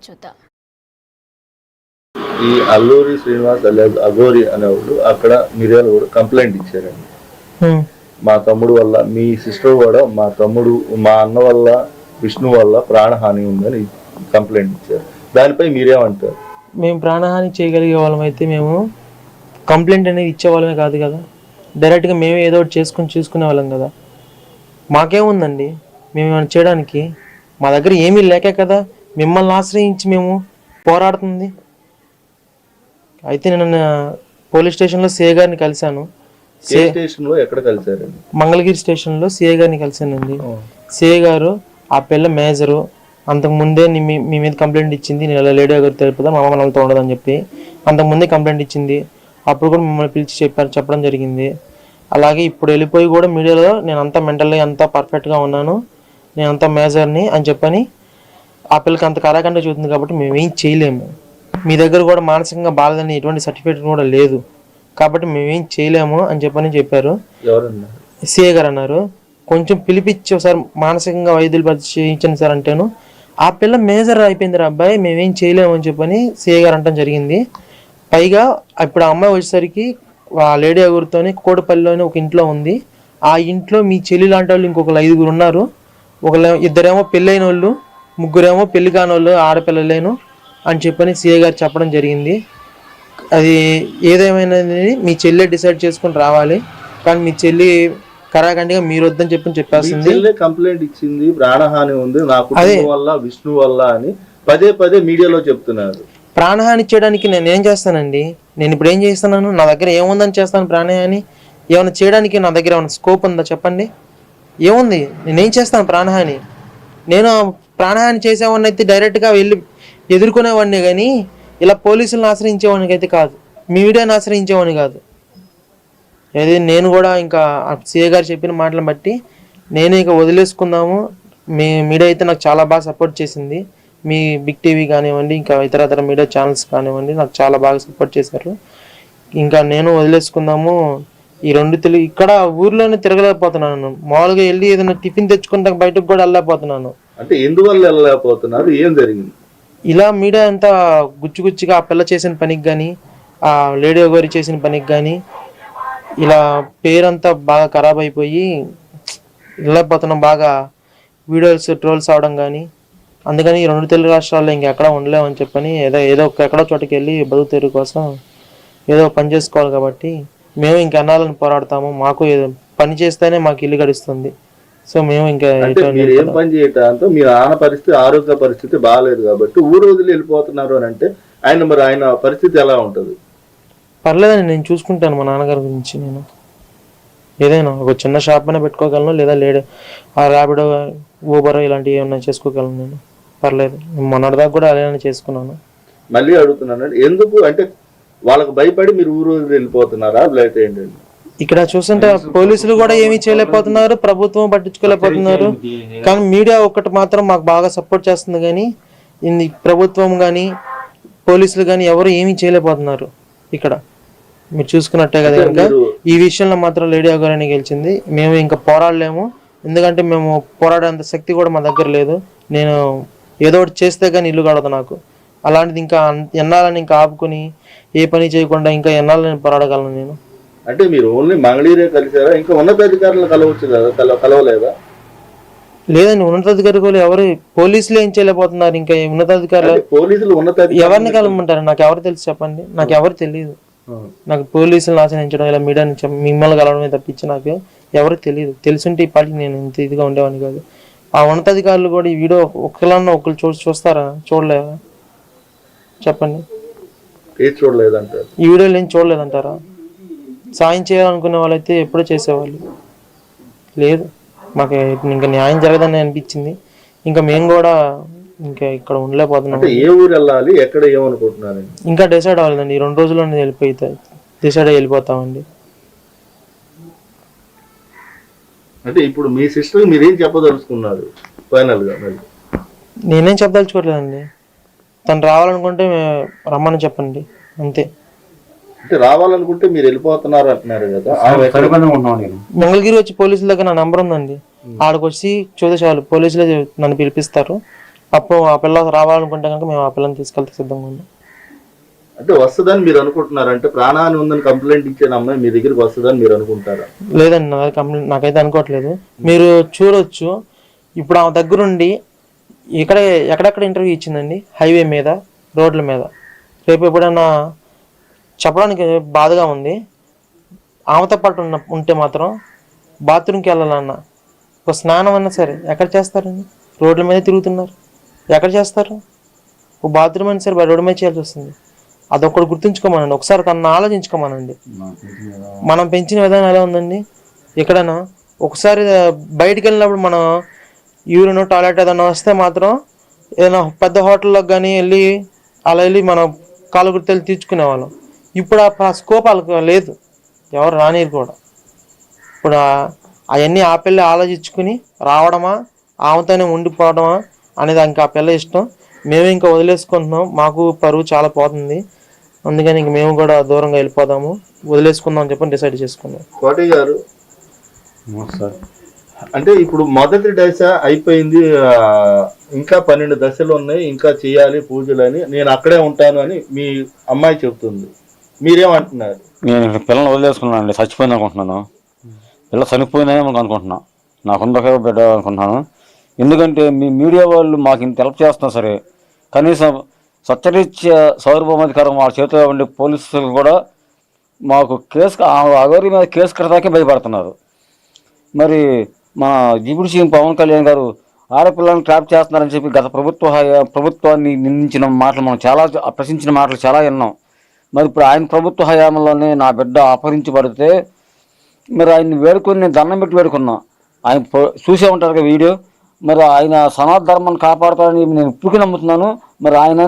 చూద్దాం. ఈ అల్లూరి శ్రీనివాస్ అలియాస్ అఘోరి అనేవాడు అక్కడ మిర్యాల కూడా కంప్లైంట్ ఇచ్చారండి. మా తమ్ముడు వల్ల, మీ సిస్టర్ కూడా మా తమ్ముడు, మా అన్న వల్ల, విష్ణు వల్ల ప్రాణహాని ఉందని కంప్లైంట్ ఇచ్చారు. దానిపై మీరేమంటారు? మేము ప్రాణహాని చేయగలిగే వాళ్ళం అయితే మేము కంప్లైంట్ అనేది ఇచ్చేవాళ్ళమే కాదు కదా, డైరెక్ట్గా మేమే ఏదో ఒకటి చూసుకునే వాళ్ళం కదా. మాకేముందండి మేము ఏమైనా చేయడానికి? మా దగ్గర ఏమీ లేకే కదా మిమ్మల్ని ఆశ్రయించి మేము పోరాడుతుంది. అయితే నేను పోలీస్ స్టేషన్లో సిఐ గారిని కలిశాను. మంగళగిరి స్టేషన్లో సిఐ గారిని కలిశానండి. సిఐ గారు ఆ పిల్ల మేజరు, అంతకుముందే మీ మీద కంప్లైంట్ ఇచ్చింది, నేను ఇలా లేడీ గారు తెలుపుదా మా అమ్మ వాళ్ళతో ఉండదని చెప్పి అంతకుముందే కంప్లైంట్ ఇచ్చింది. అప్పుడు కూడా మిమ్మల్ని పిలిచి చెప్పడం జరిగింది. అలాగే ఇప్పుడు వెళ్ళిపోయి కూడా మీడియాలో నేను అంతా మెంటల్గా అంతా పర్ఫెక్ట్గా ఉన్నాను, నేను అంతా మేజర్ని అని చెప్పని ఆ పిల్లకి అంత కరాకండ చూస్తుంది. కాబట్టి మేమేం చేయలేము. మీ దగ్గర కూడా మానసికంగా బాధని ఎటువంటి సర్టిఫికేట్ కూడా లేదు కాబట్టి మేమేం చేయలేము అని చెప్పారు. సిఏ గారు అన్నారు. కొంచెం పిలిపించి ఒకసారి మానసికంగా వైద్యులు పరిచయించండి సార్ అంటేను ఆ పిల్ల మేజర్ అయిపోయింది అబ్బాయి, మేమేం చేయలేము అని చెప్పని సిఏ గారు అంటాం జరిగింది. పైగా ఇప్పుడు ఆ అమ్మాయి వచ్చేసరికి ఆ లేడీ అగురితోని కోటపల్లిలోని ఒక ఇంట్లో ఉంది. ఆ ఇంట్లో మీ చెల్లి లాంటి వాళ్ళు ఇంకొక 5 ఉన్నారు. ఇద్దరేమో పెళ్ళైన వాళ్ళు, ముగ్గురేమో పెళ్లి కాని వాళ్ళు, ఆడపిల్లలేను అని చెప్పని సిఏ గారు చెప్పడం జరిగింది. అది ఏదేమైనా మీ చెల్లె డిసైడ్ చేసుకుని రావాలి, కానీ మీ చెల్లి కరాఖండిగా మీరు వద్దని చెప్పాల్సింది. కంప్లైంట్ ఇచ్చింది, ప్రాణహాని ఉంది నా కుటుంబం వల్ల, విష్ణు వల్ల అని పదే మీడియాలో చెప్తున్నారు. ప్రాణహాని చేయడానికి నేను ఏం చేస్తానండి? నేను ఇప్పుడు ఏం చేస్తున్నాను? నా దగ్గర ఏముందని చేస్తాను ప్రాణహాని? ఏమైనా చేయడానికి నా దగ్గర ఏమైనా స్కోప్ ఉందా చెప్పండి? ఏముంది? నేనేం చేస్తాను ప్రాణహాని? నేను ప్రాణహాని చేసేవాడిని అయితే డైరెక్ట్గా వెళ్ళి ఎదుర్కొనేవాడిని, కానీ ఇలా పోలీసులను ఆశ్రయించేవాడికి అయితే కాదు, మీడియాని ఆశ్రయించేవాడిని కాదు. అది నేను కూడా ఇంకా సిఏ గారు చెప్పిన మాటలను బట్టి నేను ఇక వదిలేసుకుందాము. మీడియా అయితే నాకు చాలా బాగా సపోర్ట్ చేసింది. మీ బిగ్ టీవీ కానివ్వండి, ఇంకా ఇతర మీడియా ఛానల్స్ కానివ్వండి, నాకు చాలా బాగా సపోర్ట్ చేశారు. ఇంకా నేను వదిలేసుకుందాము. ఈ 2 ఇక్కడ ఊర్లోనే తిరగలేకపోతున్నాను. మామూలుగా వెళ్ళి ఏదైనా టిఫిన్ తెచ్చుకుంటా బయటకు కూడా వెళ్ళలేకపోతున్నాను. అంటే ఎందువల్ల వెళ్ళలేకపోతున్నారు? ఏం జరిగింది? ఇలా మీడియా అంతా గుచ్చిగా ఆ పిల్ల చేసిన పనికి కానీ, ఆ లేడీ ఒకరి చేసిన పనికి కానీ ఇలా పేరంతా బాగా ఖరాబ్ అయిపోయి వెళ్ళలేకపోతున్నాం. బాగా వీడియోస్ ట్రోల్స్ అవడం కానీ, అందుకని ఈ 2 తెలుగు రాష్ట్రాల్లో ఇంకెక్కడ ఉండలేమని చెప్పని ఏదో ఎక్కడో చోటకి వెళ్ళి బతుకు తెరుగు కోసం ఏదో పని చేసుకోవాలి. కాబట్టి మేము ఇంకెన్నాళ్ళని పోరాడతాము. మాకు పని చేస్తేనే మాకు ఇల్లు గడుస్తుంది. సో మేము ఇంకా ఏం పని చేయటంతో మీ నాన్న పరిస్థితి, ఆరోగ్య పరిస్థితి బాగాలేదు కాబట్టి ఊరు వదిలి వెళ్ళిపోతున్నారు అని అంటే ఆయన పరిస్థితి ఎలా ఉంటుంది? పర్లేదండి, నేను చూసుకుంటాను మా నాన్నగారి గురించి. నేను ఏదైనా ఒక చిన్న షాప్ అయినా పెట్టుకోగలను, లేదా ఆ ర్యాపిడో, ఊబర్ ఇలాంటివి ఏమన్నా చేసుకోగలను. నేను పర్లేదు, మొన్నటిదాకా కూడా అలానే చేసుకున్నాను. మళ్ళీ అడుగుతున్నాను, ఎందుకు అంటే వాళ్ళకి భయపడి మీరు ఊరు వదిలి వెళ్ళిపోతున్నారా లేకపోతే ఏంటండి? ఇక్కడ చూస్తుంటే పోలీసులు కూడా ఏమీ చేయలేకపోతున్నారు, ప్రభుత్వం పట్టించుకోలేకపోతున్నారు. కానీ మీడియా ఒక్కటి మాత్రం మాకు బాగా సపోర్ట్ చేస్తుంది. కానీ ప్రభుత్వం కానీ పోలీసులు కానీ ఎవరు ఏమీ చేయలేకపోతున్నారు. ఇక్కడ మీరు చూసుకున్నట్టే కదా. ఇంకా ఈ విషయంలో మాత్రం లేడీ అఘోరి గెలిచింది. మేము ఇంకా పోరాడలేము, ఎందుకంటే మేము పోరాడేంత శక్తి కూడా మా దగ్గర లేదు. నేను ఏదో ఒకటి చేస్తే కానీ ఇల్లు గడదు నాకు. అలాంటిది ఇంకా ఎన్నాళ్ళని ఇంకా ఆపుకుని ఏ పని చేయకుండా ఇంకా ఎన్నాళ్ళని పోరాడగలను నేను? అంటే మీరు ఓన్లీ మంగళగిరే కలిసారా? ఇంకా ఉన్నతాధికారులు కలవచ్చు కదా, కలవలేదా? లేదండి, ఉన్నతాధికారులు ఎవరు, పోలీసులు ఏం చేయలేకపోతున్నారు. ఇంకా ఉన్నతాధికారులు ఎవరిని కలవమంటారు? నాకు ఎవరు తెలుసు చెప్పండి? నాకు ఎవరు తెలియదు. నాకు పోలీసులు ఆశ్రయించడం, ఇలా మీడియా నుంచి మిమ్మల్ని కలవడమే తప్పించి నాకు ఎవరు తెలియదు. తెలుసుంటే ఈ పాటికి నేను ఇంత ఇదిగా ఉండేవాడిని కాదు. ఆ ఉన్నతాధికారులు కూడా ఈ వీడియో ఒకరు చూస్తారా? చూడలేదా చెప్పండి? చూడలేదంటారు. ఈ వీడియోలు ఏం చూడలేదంటారా? సాయం చేయాలనుకునే వాళ్ళైతే ఎప్పుడో చేసేవాళ్ళు. లేదు, మాకు ఇంకా న్యాయం జరగదని అనిపించింది. ఇంకా మేము కూడా ఇంకా ఇక్కడ ఉండలేకపోతున్నాం. ఏ ఊరు వెళ్ళాలి, ఎక్కడ ఏమనుకుంటున్నారు? ఇంకా డిసైడ్ అవ్వాలండి. ఈ 2 రోజుల్లోనే డిసైడ్ అయ్యి వెళ్ళిపోతామండి. అంటే ఇప్పుడు మీ సిస్టర్ మీరేం చెప్పదలుచుకున్నారు ఫైనల్ గా? నేనేం చెప్పదలుచుకోవట్లేదండి. తను రావాలనుకుంటే రమ్మని చెప్పండి, అంతే. అంటే రావాలనుకుంటే మీరు వెళ్ళిపోతున్నారు అంటున్నారు కదా. మంగళగిరి వచ్చి పోలీసుల దగ్గర నా నంబర్ ఉందండి. ఆడికి వచ్చి చూస్తే చాలు, పోలీసులే నన్ను పిలిపిస్తారు. అప్పుడు ఆ పిల్ల రావాలనుకుంటే కనుక మేము ఆ పిల్లని తీసుకెళ్తే సిద్ధంగా ఉన్నాం. అంటే వస్తుందని మీరు అనుకుంటున్నారు? అంటే ప్రాణహాని ఉందని కంప్లైంట్ ఇచ్చిన అమ్మాయి మీ దగ్గరికి వస్తుందని మీరు అనుకుంటారా? లేదండి, నా కంప్లైంట్ నాకైతే అనుకోవట్లేదు. మీరు చూడొచ్చు, ఇప్పుడు ఆమె దగ్గరుండి ఎక్కడెక్కడ ఇంటర్వ్యూ ఇచ్చిందండి, హైవే మీద, రోడ్ల మీద. రేపు ఎప్పుడన్నా చెప్పడానికి బాధగా ఉంది. ఆమెతో పాటు ఉంటే మాత్రం బాత్రూమ్కి వెళ్ళాలన్నా, ఒక స్నానం అన్నా సరే ఎక్కడ చేస్తారండి? రోడ్ల మీద తిరుగుతున్నారు, ఎక్కడ చేస్తారు? ఒక బాత్రూమ్ అయినా సరే రోడ్డు మీద చేయాల్సి వస్తుంది. అదొక్కటి గుర్తుంచుకోమనండి, ఒకసారి కన్నా ఆలోచించుకోమనండి. మనం పెంచిన విధానం ఎలా ఉందండి? ఎక్కడైనా ఒకసారి బయటికి వెళ్ళినప్పుడు మనం యూరిన్ టాయిలెట్ ఏదైనా వస్తే మాత్రం ఏదైనా పెద్ద హోటల్లోకి కానీ వెళ్ళి మనం కాలు గుర్తెళ్ళి తీర్చుకునేవాళ్ళం. ఇప్పుడు ఆ స్కోప్ వాళ్ళకి లేదు, ఎవరు రానిరు కూడా. ఇప్పుడు అవన్నీ ఆ పిల్ల ఆలోచించుకుని రావడమా, ఆమెతోనే ఉండిపోవడమా అనేది ఇంకా ఆ పిల్ల ఇష్టం. మేము ఇంకా వదిలేసుకుంటున్నాం, మాకు పరువు చాలా పోతుంది. అందుకని ఇంక మేము కూడా దూరంగా వెళ్ళిపోదాము, వదిలేసుకుందాం అని చెప్పని డిసైడ్ చేసుకున్నాం. కోటి గారు, అంటే ఇప్పుడు మొదటి దశ అయిపోయింది, ఇంకా 12 దశలు ఉన్నాయి, ఇంకా చేయాలి పూజలు అని, నేను అక్కడే ఉంటాను అని మీ అమ్మాయి చెబుతుంది. మీరేమంటున్నారు? నేను పిల్లల్ని వదిలేసుకున్నాను అండి, చచ్చిపోయింది అనుకుంటున్నాను. పిల్ల చనిపోయిందని అనుకుంటున్నా, నాకుందకే బిడ్డ అనుకుంటున్నాను. ఎందుకంటే మీ మీడియా వాళ్ళు మాకు ఇంత హెల్ప్ చేస్తున్నా సరే, కనీసం సత్యరీత్యా సార్వభౌమాధికారం వాళ్ళ చేతిలో ఉండే పోలీసులు కూడా మాకు అగౌరి మీద కేసు కడతాకే భయపడుతున్నారు. మరి మా డిప్యూటీ సీఎం పవన్ కళ్యాణ్ గారు ఆడపిల్లలను ట్రాప్ చేస్తున్నారని చెప్పి గత ప్రభుత్వాన్ని నిందించిన మాటలు మనం చాలా ప్రశ్నించిన మాటలు చాలా విన్నాం. మరి ఇప్పుడు ఆయన ప్రభుత్వ హయాంలోనే నా బిడ్డ అపహరించబడితే మరి ఆయన్ని వేడుకొని నేను దండం పెట్టి వేడుకున్నా. ఆయన చూసే ఉంటారు కదా వీడియో. మరి ఆయన సనాతన ధర్మాన్ని కాపాడుతారని నేను ఇప్పటికీ నమ్ముతున్నాను. మరి ఆయన